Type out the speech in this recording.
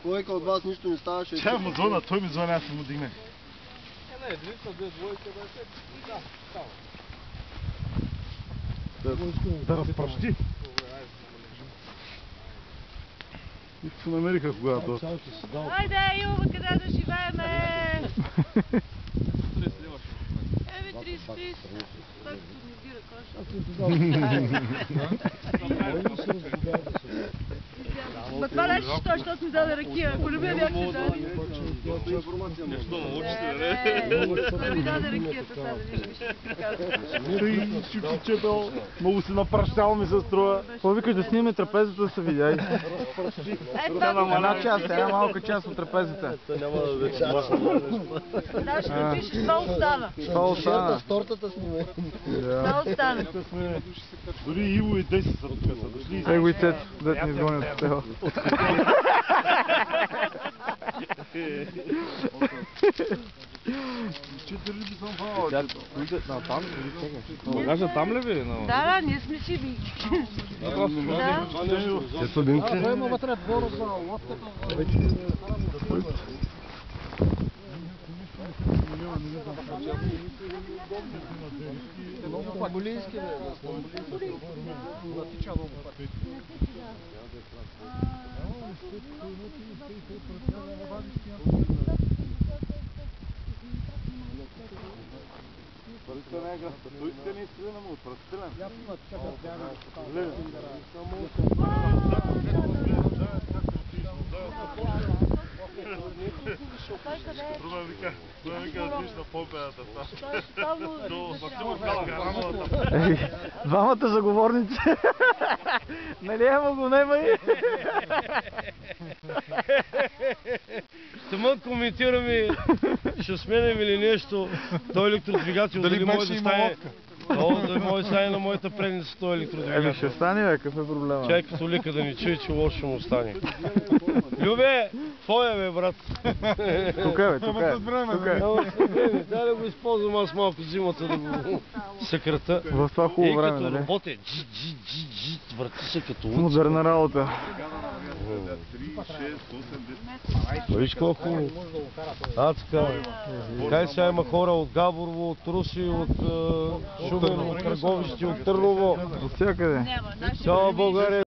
Койка от вас нищо не ставаше. Чай му звъна, той ми звъня, аз му дигне. Не, единица, две, двойка, да, става. Да разпръщи. И се намериха когато. Айде, Илва, къде да живееме? 30. Так не бира каша. Ма това не ще той, защото ми даде ракия. Ако не бе бяхте дали. Той ми даде ракията сега, да не ще Тъй, чучетъл, много се напращал ми се струва. Какво викаш да снимаме трапезата да се видя? Една част, една малка част от трапезата. Да, ще напишеш, това остана. Това остана. С тортата снимай. Това остана. Дори Иво и Деси са тук са дошли. Его и Цецо, дет ни изгони от хотела. Четири би съм фанал. Там? Багажа там ли ви? Да, ние сме си би. Да. Цецо Динци. Стамбулийски, бе. Натича много пъти. Той не изстрелен, ама отвратителен. Друга вика да виж на победата. Двамата заговорници. Нали ема го нема и? Тъмън коментираме, ще сменим или нещо, този електродвигател, дали може да стане... Дали може да стане на моята предница този електродвигател. Ще стане, бе, какъв е проблема? Чай като лика да ни чуе, че лошо му стане. Любе, твоя бе, брат. Тук е, бе, тук е. Дай да го използвам аз малко зимата да го съкрата. В това хубаво време, нали? Като работе, върти се като луци. Модерна работа. Виж колко адска. Кай сега има хора от Габорово, от Руси, от Шумен, от Търговище, от Търново. От всякъде. Цяла България.